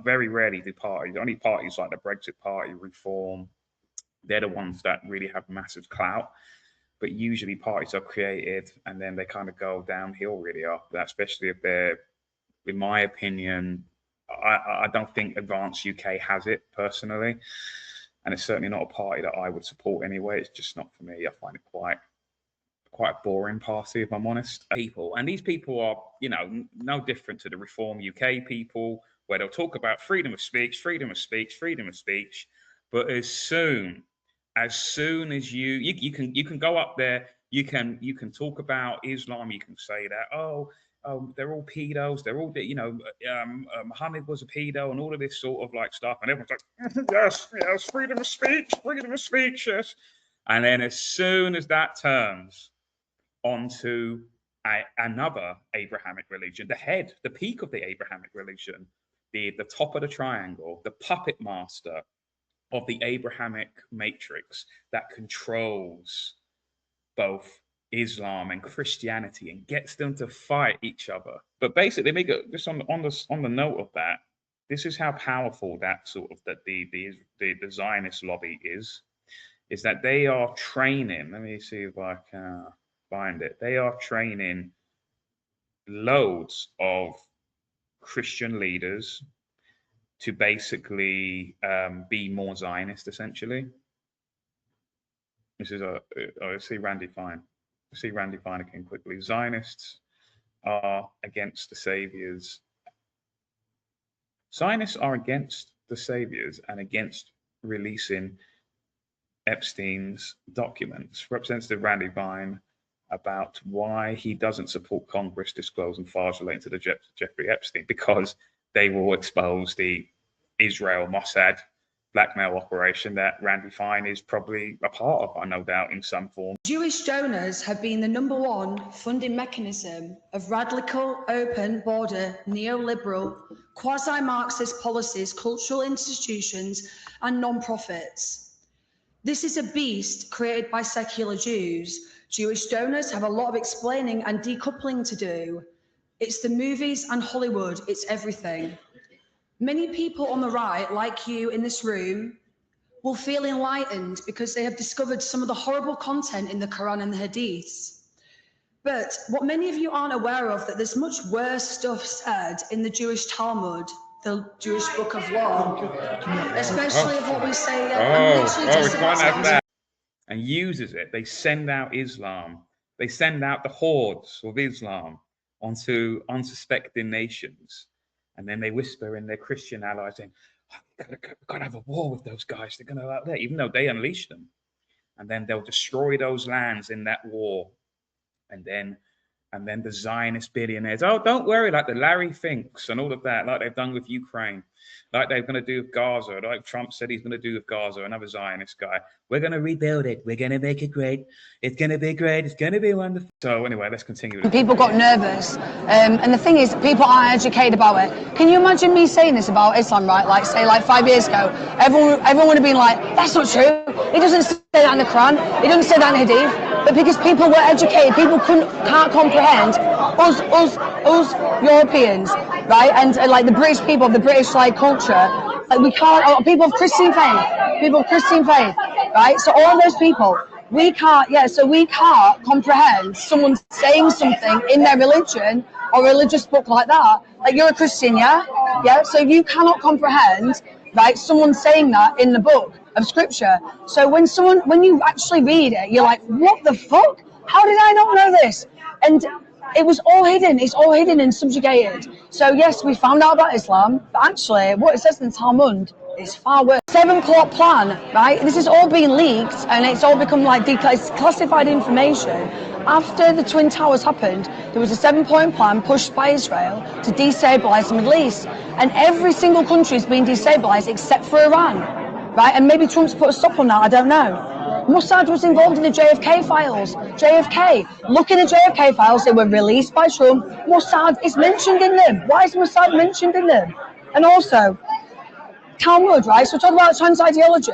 very rarely do parties. Only parties like the Brexit Party, Reform, they're the ones that really have massive clout. But usually parties are created and then they kind of go downhill really after that, especially if they're, in my opinion, I don't think Advance UK has it personally. And it's certainly not a party that I would support anyway. It's just not for me. I find it quite a boring party, if I'm honest. And these people are, you know, no different to the Reform UK people, where they'll talk about freedom of speech, freedom of speech, freedom of speech. But as soon as you can go up there, you can talk about Islam, you can say that, oh, they're all pedos, they're all, you know, Muhammad was a pedo and all of this sort of like stuff, and everyone's like, yes, freedom of speech, yes. And then as soon as that turns onto another Abrahamic religion, the peak of the Abrahamic religion, the top of the triangle, the puppet master of the Abrahamic matrix that controls both Islam and Christianity and gets them to fight each other. But basically, let me go just on the note of that. This is how powerful that sort of the Zionist lobby is that they are training. Let me see if I can find it. They are training loads of Christian leaders to basically be more Zionist, essentially. This is I see Randy Fine. See Randy Fine again quickly. Zionists are against the saviors. Zionists are against the saviors and against releasing Epstein's documents. Representative Randy Fine about why he doesn't support Congress disclosing files relating to the Jeffrey Epstein, because they will expose the Israel Mossad blackmail operation that Randy Fine is probably a part of, no doubt, in some form. Jewish donors have been the #1 funding mechanism of radical, open border, neoliberal, quasi-Marxist policies, cultural institutions, and non-profits. This is a beast created by secular Jews. Jewish donors have a lot of explaining and decoupling to do. It's the movies and Hollywood, it's everything. Many people on the right, like you in this room, will feel enlightened because they have discovered some of the horrible content in the Quran and the Hadiths. But what many of you aren't aware of, that there's much worse stuff said in the Jewish Talmud, the Jewish Book of Law, especially of what we say. And uses it. They send out Islam. They send out the hordes of Islam onto unsuspecting nations. And then they whisper in their Christian allies saying, oh, we've got to have a war with those guys. They're going to out there, even though they unleash them. And then they'll destroy those lands in that war. And then the Zionist billionaires, oh, don't worry, like the Larry Finks and all of that, like they've done with Ukraine, like they're going to do with Gaza, like Trump said he's going to do with Gaza, another Zionist guy. We're going to rebuild it. We're going to make it great. It's going to be great. It's going to be wonderful. So anyway, let's continue. People got nervous. And the thing is, people aren't educated about it. Can you imagine me saying this about Islam, right? Like, say, like 5 years ago, everyone would have been like, that's not true. It doesn't say that in the Quran. It doesn't say that in Hadith. But because people were educated, people can't comprehend us Europeans, right? And like the British people, the British like culture, like we can't. People of Christian faith, right? So all of those people, we can't. Yeah, so we can't comprehend someone saying something in their religion or religious book like that. Like you're a Christian, yeah. So you cannot comprehend, right? Someone saying that in the book of scripture. So when you actually read it, you're like, what the fuck? How did I not know this? And it was all hidden. It's all hidden and subjugated. So yes, we found out about Islam, but actually what it says in the Talmud is far worse. 7 o'clock plan, right? This is all being leaked and it's all become like classified information. After the Twin Towers happened, there was a 7-point plan pushed by Israel to destabilize the Middle East. And every single country is being destabilized except for Iran. Right, and maybe Trump's put a stop on that, I don't know. Mossad was involved in the JFK files. JFK, look in the JFK files, they were released by Trump. Mossad is mentioned in them. Why is Mossad mentioned in them? And also, Talmud, right, so we're talking about trans ideology.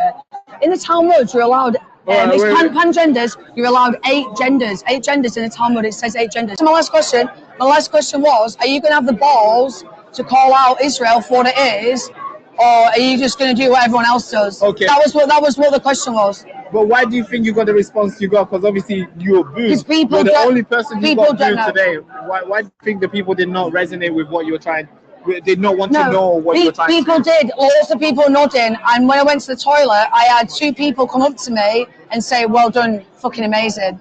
In the Talmud, you're allowed, it's pan-genders, you're allowed 8 genders. 8 genders in the Talmud, it says 8 genders. So my last question was, are you going to have the balls to call out Israel for what it is, or are you just going to do what everyone else does? Okay. That was what the question was. But why do you think you got the response you got? Because obviously you were booed. 'Cause people You're the don't- only person who people got don't booed know. today. Why do you think the people did not resonate with what you were trying? Did not want to know what you were trying people to do? did. Lots of people nodding. And when I went to the toilet, I had 2 people come up to me and say, "Well done, fucking amazing."